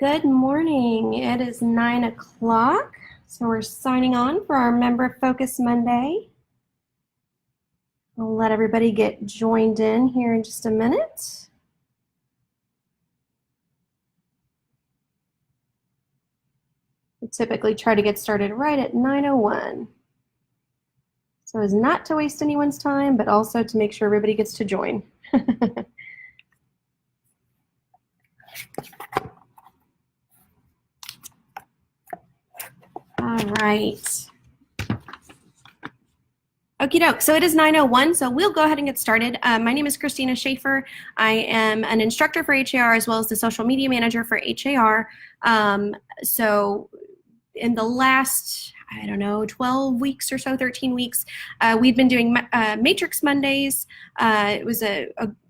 Good morning. It is 9 o'clock, so we're signing on for our Member Focus Monday. I'll let everybody get joined in here in just a minute. We typically try to get started right at 9:01. So as not to waste anyone's time, but also to make sure everybody gets to join. All right. Okie doke, so it is 9:01, so we'll go ahead and get started. My name is Christina Schaefer. I am an instructor for HAR as well as the social media manager for HAR. So in the last, 12 weeks or so, 13 weeks, we've been doing Matrix Mondays.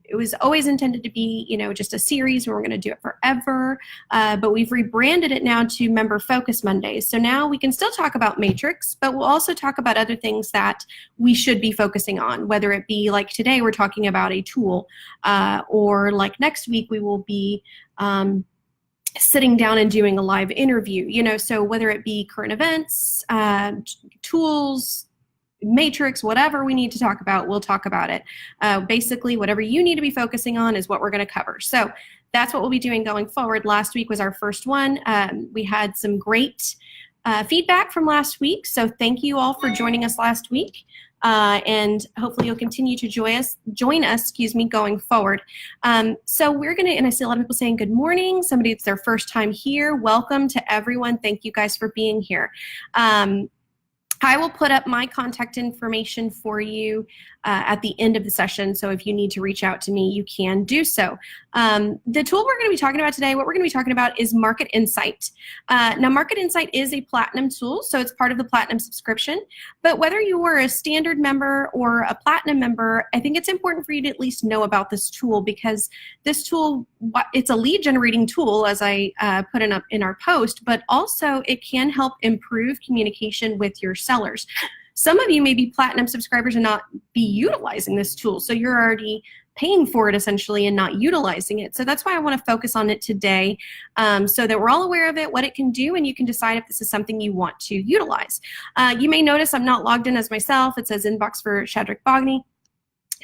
It was always intended to be, just a series where we're going to do it forever, but we've rebranded it now to Member Focus Mondays. So now we can still talk about Matrix, but we'll also talk about other things that we should be focusing on, whether it be like today we're talking about a tool, or like next week we will be sitting down and doing a live interview, so whether it be current events, tools, Matrix, whatever we need to talk about, we'll talk about it. Basically, whatever you need to be focusing on is what we're going to cover. So that's what we'll be doing going forward. Last week was our first one. We had some great feedback from last week, so thank you all for joining us last week. And hopefully you'll continue to join us, going forward. So we're going to, and I see a lot of people saying good morning. Somebody it's their first time here. Welcome to everyone. Thank you guys for being here. I will put up my contact information for you at the end of the session, so if you need to reach out to me, you can do so. The tool we're going to be talking about today, what we're going to be talking about is MarketInsight. Now, MarketInsight is a platinum tool, so it's part of the platinum subscription, but whether you are a standard member or a platinum member, I think it's important for you to at least know about this tool, because this tool, it's a lead generating tool, as I put up in our post, but also it can help improve communication with your sellers. Some of you may be platinum subscribers and not be utilizing this tool, so you're already paying for it essentially and not utilizing it. So that's why I want to focus on it today, so that we're all aware of it, what it can do, and you can decide if this is something you want to utilize. You may notice I'm not logged in as myself. It says inbox for Shadrach Bogny.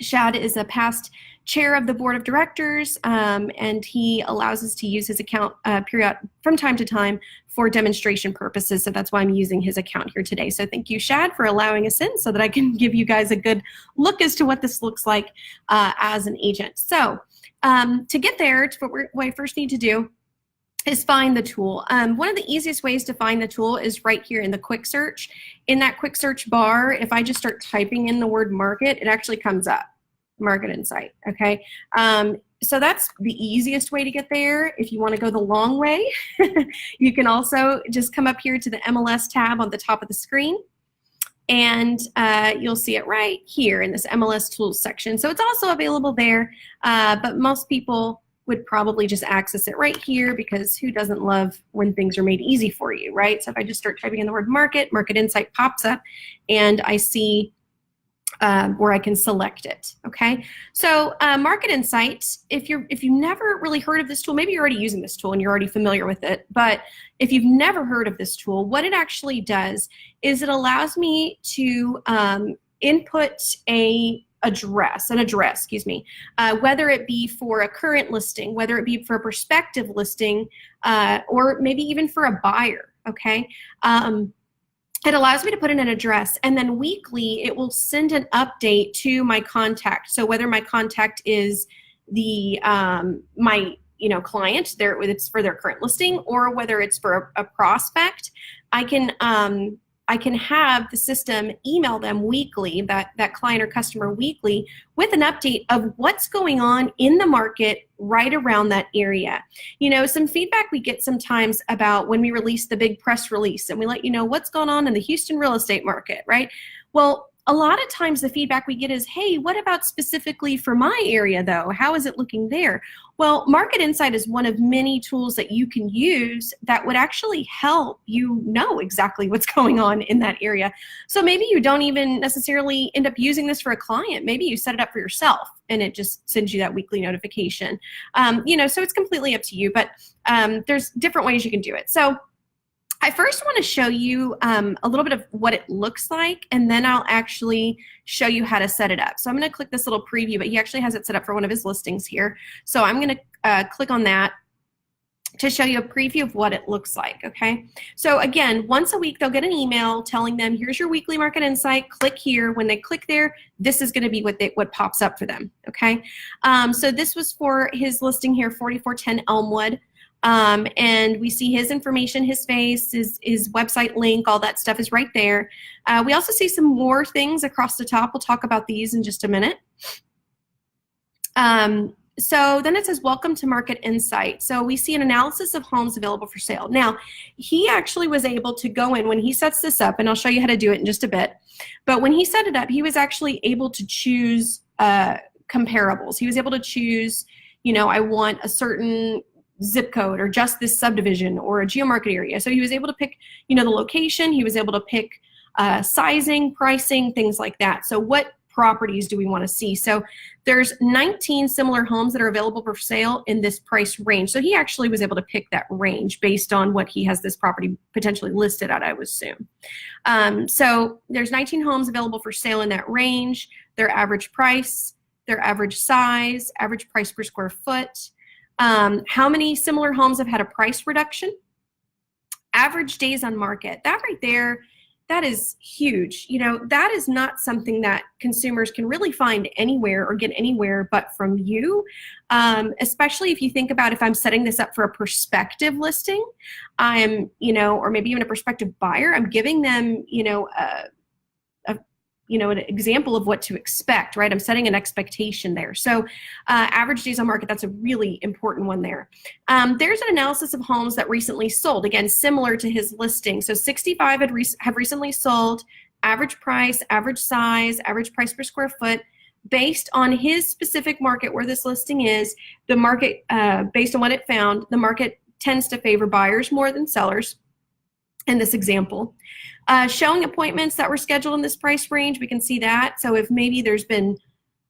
Shad is a past chair of the board of directors, and he allows us to use his account from time to time for demonstration purposes. So that's why I'm using his account here today. So thank you, Shad, for allowing us in so that I can give you guys a good look as to what this looks like as an agent. So to get there, what I first need to do is find the tool. One of the easiest ways to find the tool is right here in the quick search. In that quick search bar, if I just start typing in the word market, it actually comes up, MarketInsight, okay? So that's the easiest way to get there. If you want to go the long way, you can also just come up here to the MLS tab on the top of the screen, and you'll see it right here in this MLS tools section. So it's also available there, but most people would probably just access it right here, because who doesn't love when things are made easy for you, right? So if I just start typing in the word MarketInsight pops up, and I see where I can select it, okay? So MarketInsight, if you've never really heard of this tool, maybe you're already using this tool and you're already familiar with it, but if you've never heard of this tool, what it actually does is it allows me to input an address, whether it be for a current listing, whether it be for a prospective listing, or maybe even for a buyer, okay? It allows me to put in an address, and then weekly it will send an update to my contact. So whether my contact is the my client, it's for their current listing, or whether it's for a prospect, I can have the system email them weekly, that client or customer weekly, with an update of what's going on in the market right around that area. Some feedback we get sometimes about when we release the big press release and we let you know what's going on in the Houston real estate market, right? Well, a lot of times the feedback we get is, hey, what about specifically for my area though? How is it looking there? Well, MarketInsight is one of many tools that you can use that would actually help you know exactly what's going on in that area. So maybe you don't even necessarily end up using this for a client. Maybe you set it up for yourself and it just sends you that weekly notification. So it's completely up to you, but there's different ways you can do it. So I first want to show you a little bit of what it looks like, and then I'll actually show you how to set it up. So I'm going to click this little preview, but he actually has it set up for one of his listings here. So I'm going to click on that to show you a preview of what it looks like, okay? So again, once a week, they'll get an email telling them, here's your weekly Market Insight, click here. When they click there, this is gonna be what pops up for them, okay? So this was for his listing here, 4410 Elmwood. And we see his information, his face, his website link, all that stuff is right there. We also see some more things across the top. We'll talk about these in just a minute. So then it says, welcome to Market Insight. So we see an analysis of homes available for sale. Now, he actually was able to go in when he sets this up, and I'll show you how to do it in just a bit. But when he set it up, he was actually able to choose comparables. He was able to choose, I want a certain zip code or just this subdivision or a geomarket area. So he was able to pick, the location. He was able to pick sizing, pricing, things like that. So what properties do we want to see? So there's 19 similar homes that are available for sale in this price range. So he actually was able to pick that range based on what he has this property potentially listed at, I would assume. So there's 19 homes available for sale in that range, their average price, their average size, average price per square foot, how many similar homes have had a price reduction, average days on market. That right there, that is huge. That is not something that consumers can really find anywhere or get anywhere but from you, especially if you think about if I'm setting this up for a prospective listing, I'm, or maybe even a prospective buyer, I'm giving them, an example of what to expect, right? I'm setting an expectation there. So average days on market, that's a really important one there. There's an analysis of homes that recently sold, again, similar to his listing. So 65 have recently sold, average price, average size, average price per square foot. Based on his specific market where this listing is, the market, based on what it found, the market tends to favor buyers more than sellers in this example. Showing appointments that were scheduled in this price range, we can see that. So if maybe there's been,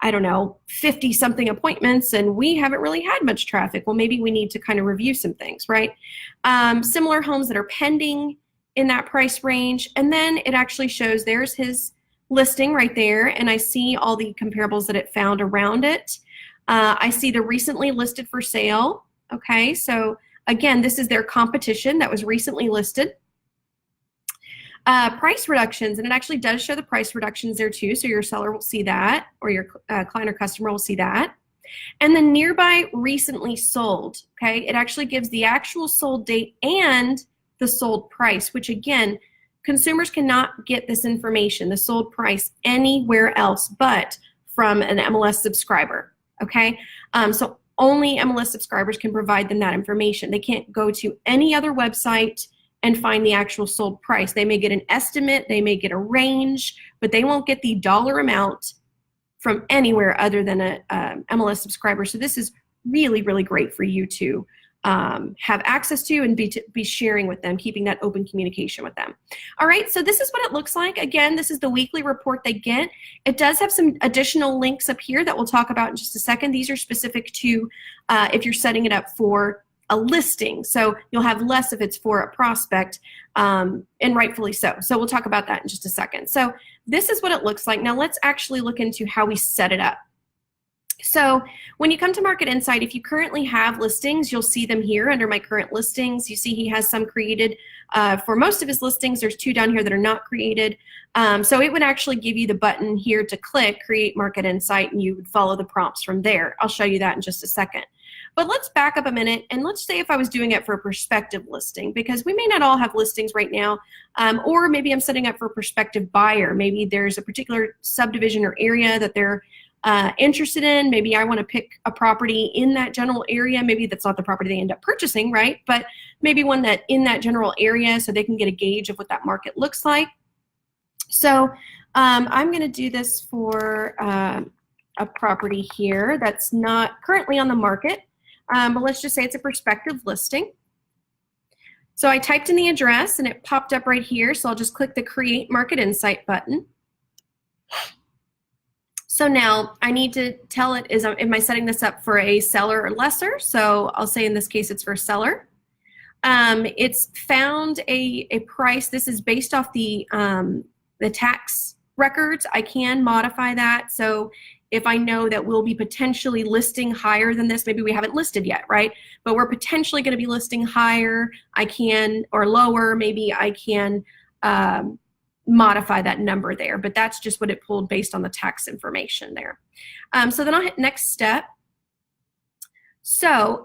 50 something appointments and we haven't really had much traffic, well, maybe we need to kind of review some things, right? Similar homes that are pending in that price range. And then it actually shows there's his listing right there. And I see all the comparables that it found around it. I see the recently listed for sale. Okay, so again, this is their competition that was recently listed. Price reductions, and it actually does show the price reductions there too, so your seller will see that, or your client or customer will see that. And then nearby recently sold, okay? It actually gives the actual sold date and the sold price, which again, consumers cannot get this information, the sold price, anywhere else but from an MLS subscriber, okay? So only MLS subscribers can provide them that information. They can't go to any other website and find the actual sold price. They may get an estimate, they may get a range, but they won't get the dollar amount from anywhere other than a MLS subscriber. So this is really, really great for you to have access to and be sharing with them, keeping that open communication with them. All right, so this is what it looks like. Again, this is the weekly report they get. It does have some additional links up here that we'll talk about in just a second. These are specific to if you're setting it up for a listing. So you'll have less if it's for a prospect, and rightfully so. So we'll talk about that in just a second. So this is what it looks like. Now let's actually look into how we set it up. So when you come to Market Insight, if you currently have listings, you'll see them here under my current listings. You see he has some created for most of his listings. There's 2 down here that are not created. So it would actually give you the button here to click Create Market Insight, and you would follow the prompts from there. I'll show you that in just a second. But let's back up a minute, and let's say if I was doing it for a prospective listing, because we may not all have listings right now, or maybe I'm setting up for a prospective buyer. Maybe there's a particular subdivision or area that they're interested in. Maybe I want to pick a property in that general area. Maybe that's not the property they end up purchasing, right? But maybe one that in that general area so they can get a gauge of what that market looks like. So I'm going to do this for a property here that's not currently on the market, but let's just say it's a prospective listing. So I typed in the address and it popped up right here. So I'll just click the Create Market Insight button. So now I need to tell it, am I setting this up for a seller or lesser? So I'll say in this case it's for seller. It's found a price. This is based off the tax records. I can modify that. So if I know that we'll be potentially listing higher than this, maybe we haven't listed yet, right? But we're potentially going to be listing higher, I can, or lower, maybe I can modify that number there. But that's just what it pulled based on the tax information there. So then I'll hit next step. So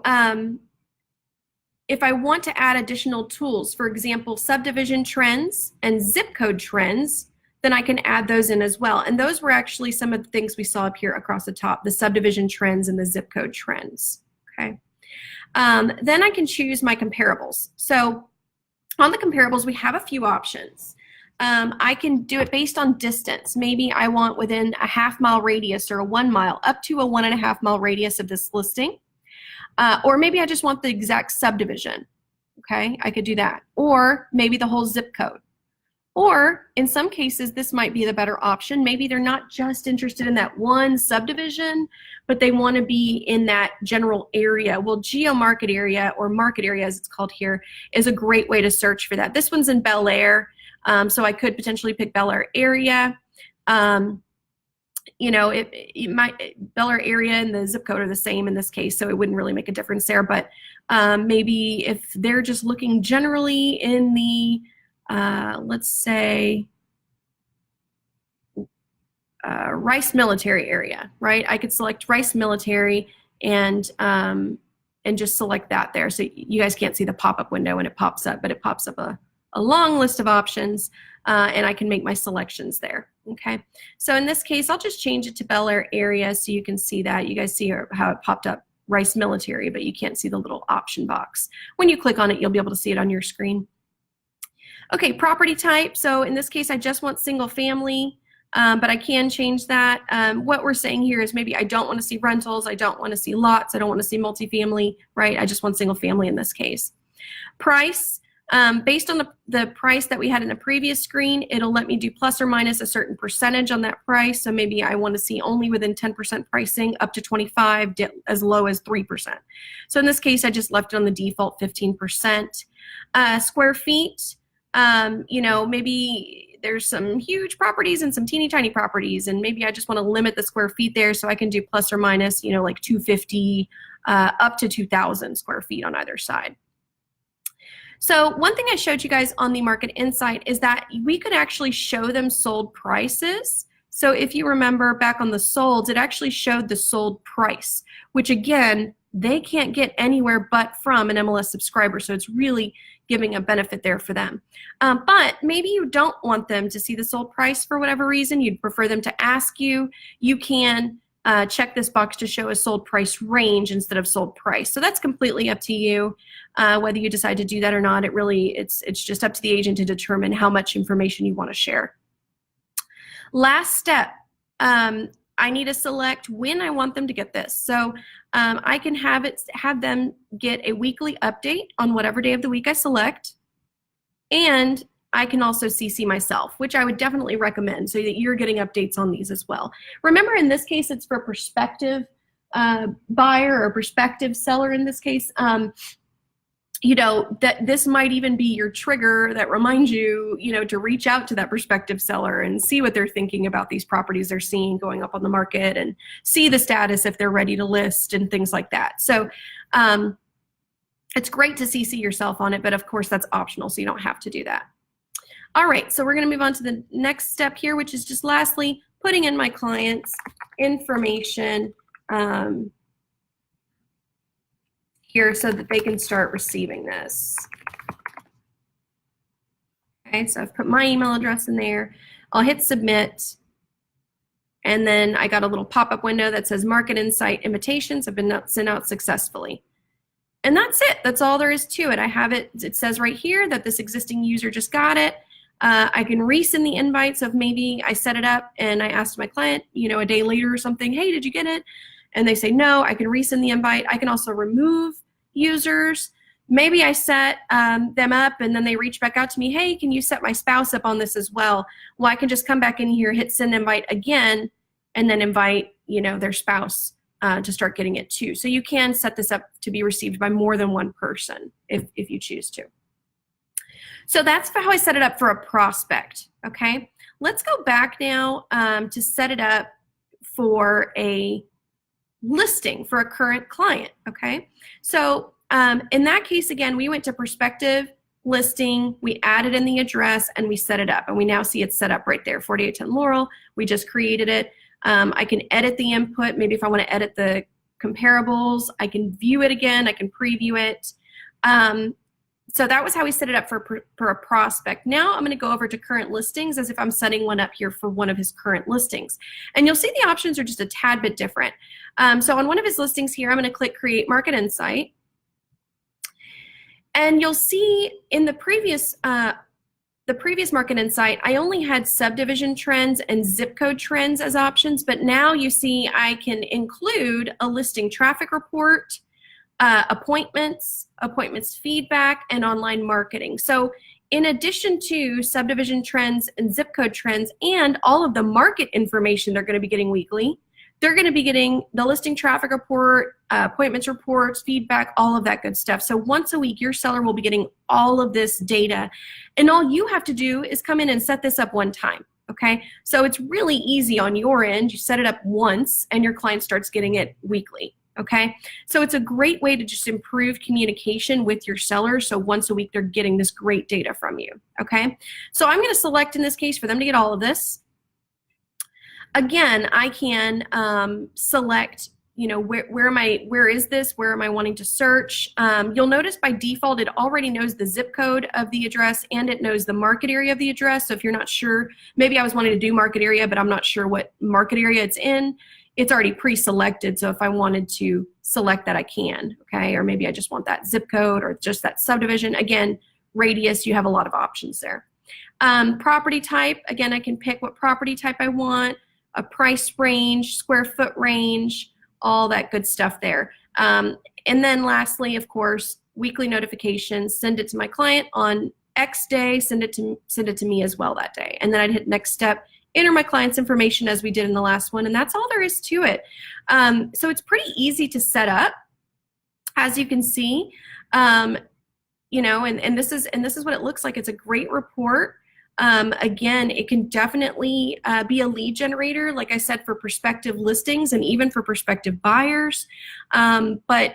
if I want to add additional tools, for example, subdivision trends and zip code trends, then I can add those in as well. And those were actually some of the things we saw up here across the top, the subdivision trends and the zip code trends, okay? Then I can choose my comparables. So on the comparables, we have a few options. I can do it based on distance. Maybe I want within a half-mile radius or a 1 mile, up to a 1.5 mile radius of this listing. Or maybe I just want the exact subdivision, okay? I could do that. Or maybe the whole zip code. Or in some cases, this might be the better option. Maybe they're not just interested in that one subdivision, but they want to be in that general area. Well, geo-market area, or market area as it's called here, is a great way to search for that. This one's in Bel Air, so I could potentially pick Bel Air area. You know, Bel Air area and the zip code are the same in this case, so it wouldn't really make a difference there. But maybe if they're just looking generally in the let's say Rice Military area, right? I could select Rice Military and just select that there. So you guys can't see the pop-up window when it pops up, but it pops up a long list of options, and I can make my selections there, okay? So in this case, I'll just change it to Bel Air area so you can see that. You guys see how it popped up Rice Military, but you can't see the little option box. When you click on it, you'll be able to see it on your screen. Okay, property type. So in this case, I just want single family, but I can change that. What we're saying here is maybe I don't want to see rentals, I don't want to see lots, I don't want to see multifamily, right? I just want single family in this case. Price, based on the price that we had in the previous screen, it'll let me do plus or minus a certain percentage on that price. So maybe I want to see only within 10% pricing, up to 25, as low as 3%. So in this case, I just left it on the default 15%. Square feet. You know, maybe there's some huge properties and some teeny tiny properties, and maybe I just want to limit the square feet there, so I can do plus or minus, you know, like 250 up to 2,000 square feet on either side. So one thing I showed you guys on the Market Insight is that we could actually show them sold prices. So if you remember back on the solds, it actually showed the sold price, which again, they can't get anywhere but from an MLS subscriber. So it's really giving a benefit there for them. But maybe you don't want them to see the sold price for whatever reason. You'd prefer them to ask you. You can check this box to show a sold price range instead of sold price. So that's completely up to you, whether you decide to do that or not. It's just up to the agent to determine how much information you want to share. Last step, I need to select when I want them to get this. So I can have them get a weekly update on whatever day of the week I select, and I can also CC myself, which I would definitely recommend so that you're getting updates on these as well. Remember, in this case, it's for a prospective buyer or prospective seller in this case. You know, that this might even be your trigger that reminds you, you know, to reach out to that prospective seller and see what they're thinking about these properties they're seeing going up on the market, and see the status if they're ready to list and things like that. So it's great to CC yourself on it, but of course that's optional, so you don't have to do that. All right, so we're going to move on to the next step here, which is just lastly putting in my client's information here so that they can start receiving this. Okay, so I've put my email address in there. I'll hit submit, and then I got a little pop-up window that says Market Insight invitations have been sent out successfully. And that's it. That's all there is to it. I have it. It says right here that this existing user just got it. I can resend the invite. So if maybe I set it up and I asked my client, a day later or something, hey, did you get it? And they say no, I can resend the invite. I can also remove users. Maybe I set them up and then they reach back out to me, hey, can you set my spouse up on this as well? Well, I can just come back in here, hit send invite again, and then invite, their spouse to start getting it too. So you can set this up to be received by more than one person if you choose to. So that's how I set it up for a prospect, okay? Let's go back now to set it up for a listing for a current client, okay? So in that case, again, we went to prospective listing, we added in the address, and we set it up. And we now see it's set up right there, 4810 Laurel. We just created it. I can edit the input. Maybe if I want to edit the comparables, I can view it again. I can preview it. So that was how we set it up for a prospect. Now I'm going to go over to current listings as if I'm setting one up here for one of his current listings. And you'll see the options are just a tad bit different. So on one of his listings here, I'm going to click Create Market Insight. And you'll see in the previous Market Insight, I only had subdivision trends and zip code trends as options, but now you see I can include a listing traffic report, appointments feedback, and online marketing. So in addition to subdivision trends and zip code trends and all of the market information they're going to be getting weekly, they're going to be getting the listing traffic report, appointments reports, feedback, all of that good stuff. So once a week, your seller will be getting all of this data. And all you have to do is come in and set this up one time, okay? So it's really easy on your end. You set it up once and your client starts getting it weekly, okay? So it's a great way to just improve communication with your sellers. So once a week, they're getting this great data from you, okay? So I'm going to select in this case for them to get all of this. Again, I can select, where is this? Where am I wanting to search? You'll notice by default, it already knows the zip code of the address and it knows the market area of the address. So if you're not sure, maybe I was wanting to do market area, but I'm not sure what market area it's in, it's already pre-selected. So if I wanted to select that, I can, okay? Or maybe I just want that zip code or just that subdivision. Again, radius, you have a lot of options there. Property type, again, I can pick what property type I want, a price range, square foot range, all that good stuff there. And then lastly, of course, weekly notifications, send it to my client on X day, send it to me as well that day. And then I'd hit next step, enter my client's information as we did in the last one, and that's all there is to it. So it's pretty easy to set up, as you can see. And this is what it looks like. It's a great report. Again, it can definitely be a lead generator, like I said, for prospective listings and even for prospective buyers, but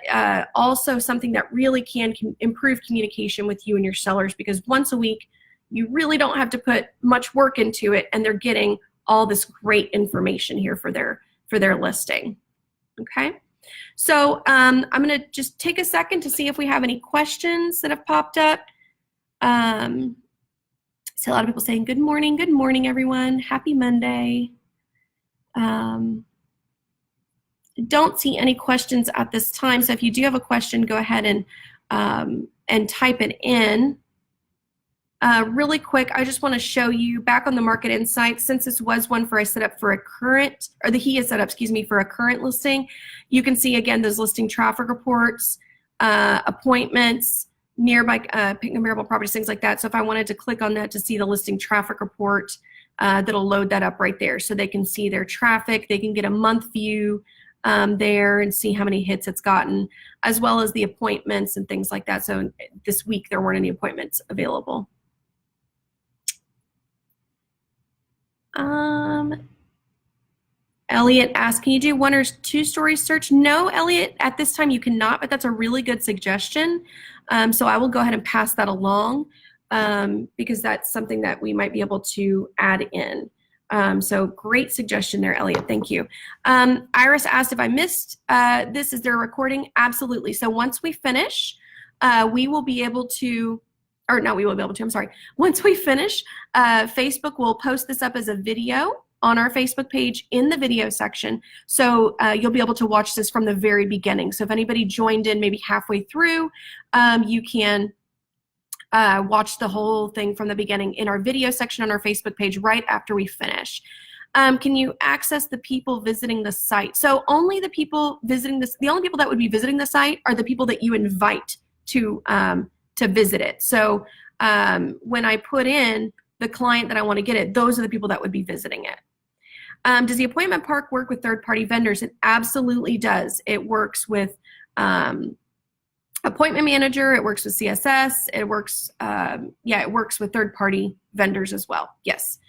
also something that really can improve communication with you and your sellers, because once a week, you really don't have to put much work into it, and they're getting all this great information here for their listing. Okay, so I'm going to just take a second to see if we have any questions that have popped up. So a lot of people saying, good morning, everyone. Happy Monday. Don't see any questions at this time. So if you do have a question, go ahead and type it in. Really quick, I just want to show you back on the Market Insight, since this was one for I set up for a current, or he has set up, for a current listing. You can see again those listing traffic reports, appointments, nearby comparable properties, things like that. So if I wanted to click on that to see the listing traffic report, that'll load that up right there. So they can see their traffic, they can get a month view there and see how many hits it's gotten, as well as the appointments and things like that. So this week there weren't any appointments available. Elliot asked, can you do 1 or 2 story search? No, Elliot, at this time you cannot, but that's a really good suggestion. So I will go ahead and pass that along because that's something that we might be able to add in. So great suggestion there, Elliot. Thank you. Iris asked if I missed this. Is there a recording? Absolutely. So once we finish, we will be able to, or no, we will be able to, I'm sorry. Once we finish, Facebook will post this up as a video on our Facebook page in the video section. So you'll be able to watch this from the very beginning. So if anybody joined in maybe halfway through, you can watch the whole thing from the beginning in our video section on our Facebook page right after we finish. Can you access the people visiting the site? So only the people visiting this, the only people that would be visiting the site are the people that you invite to visit it. So when I put in the client that I want to get it, those are the people that would be visiting it. Does the appointment park work with third-party vendors? It absolutely does. It works with Appointment Manager, it works with CSS, it works, it works with third-party vendors as well, yes.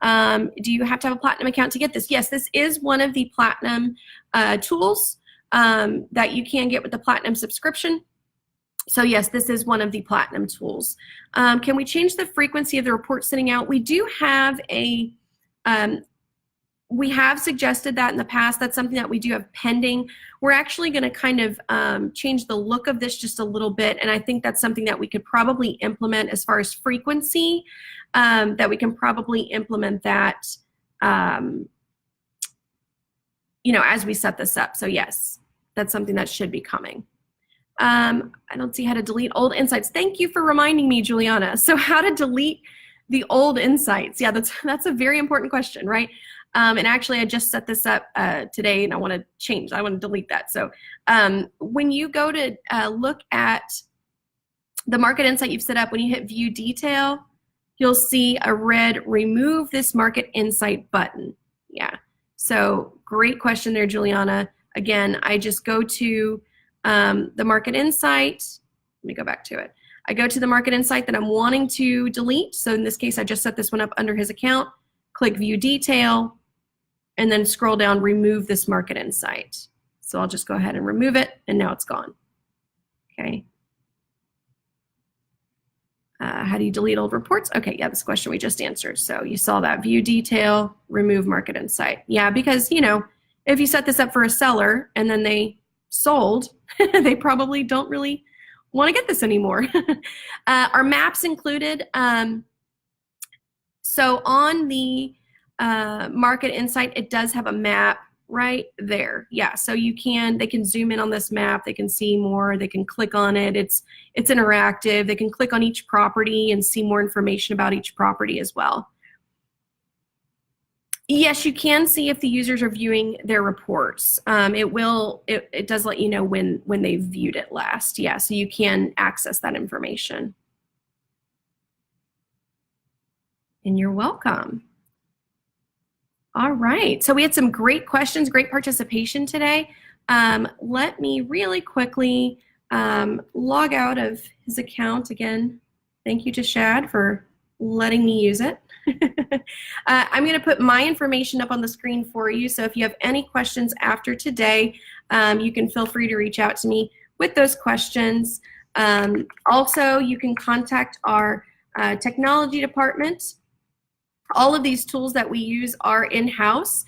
Do you have to have a Platinum account to get this? Yes, this is one of the Platinum tools that you can get with the Platinum subscription. So yes, this is one of the Platinum tools. Can we change the frequency of the report sending out? We do have a, we have suggested that in the past. That's something that we do have pending. We're actually going to kind of change the look of this just a little bit, and I think that's something that we could probably implement as far as frequency, that we can probably implement that, you know, as we set this up. So yes, that's something that should be coming. I don't see how to delete old insights. Thank you for reminding me, Juliana. So how to delete the old insights? Yeah, that's a very important question, right? And actually, I just set this up today, and I want to change. I want to delete that. So when you go to look at the Market Insight you've set up, when you hit View Detail, you'll see a red Remove this Market Insight button. Yeah. So great question there, Juliana. Again, I just go to the Market Insight. Let me go back to it. I go to the Market Insight that I'm wanting to delete. So in this case, I just set this one up under his account. Click View Detail, and then scroll down, Remove this Market Insight. So I'll just go ahead and remove it, and now it's gone. Okay. How do you delete old reports? Okay, yeah, this question we just answered. So you saw that, View Detail, Remove Market Insight. Yeah, because, you know, if you set this up for a seller and then they sold, they probably don't really want to get this anymore. Are maps included? So on the Market Insight, it does have a map right there. Yeah, so they can zoom in on this map, they can see more, they can click on it. It's interactive. They can click on each property and see more information about each property as well. Yes, you can see if the users are viewing their reports. It does let you know when they viewed it last. Yeah, so you can access that information. And you're welcome. All right, so we had some great questions, great participation today. Let me really quickly log out of his account again. Thank you to Shad for letting me use it. I'm going to put my information up on the screen for you, so if you have any questions after today, you can feel free to reach out to me with those questions. Also, you can contact our technology department. All of these tools that we use are in-house.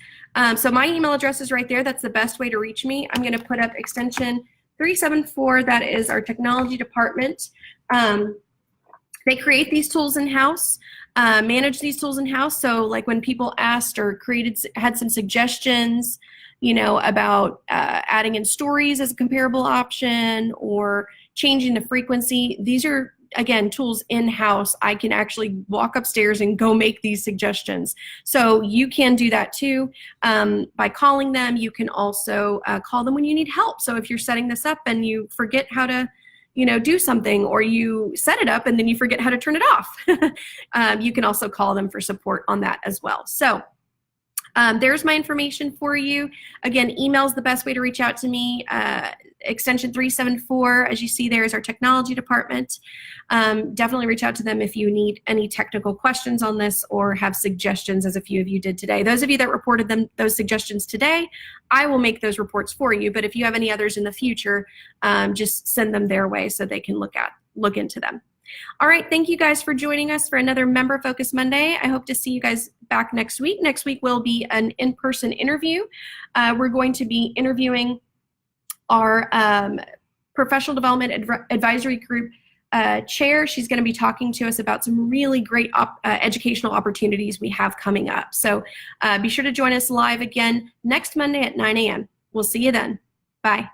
So my email address is right there. That's the best way to reach me. I'm going to put up extension 374. That is our technology department. They create these tools in-house, manage these tools in-house. So like when people asked or had some suggestions, you know, about adding in stories as a comparable option or changing the frequency, these are, again, tools in-house. I can actually walk upstairs and go make these suggestions. So you can do that too by calling them. You can also call them when you need help. So if you're setting this up and you forget how to, you know, do something, or you set it up and then you forget how to turn it off, you can also call them for support on that as well. So there's my information for you. Again, email is the best way to reach out to me. Extension 374, as you see there, is our technology department. Definitely reach out to them if you need any technical questions on this or have suggestions, as a few of you did today. Those of you that reported those suggestions today, I will make those reports for you. But if you have any others in the future, just send them their way so they can look into them. All right, thank you guys for joining us for another Member Focus Monday. I hope to see you guys back next week. Next week will be an in-person interview. We're going to be interviewing our Professional Development Advisory Group chair. She's going to be talking to us about some really great educational opportunities we have coming up. So be sure to join us live again next Monday at 9 a.m. We'll see you then. Bye.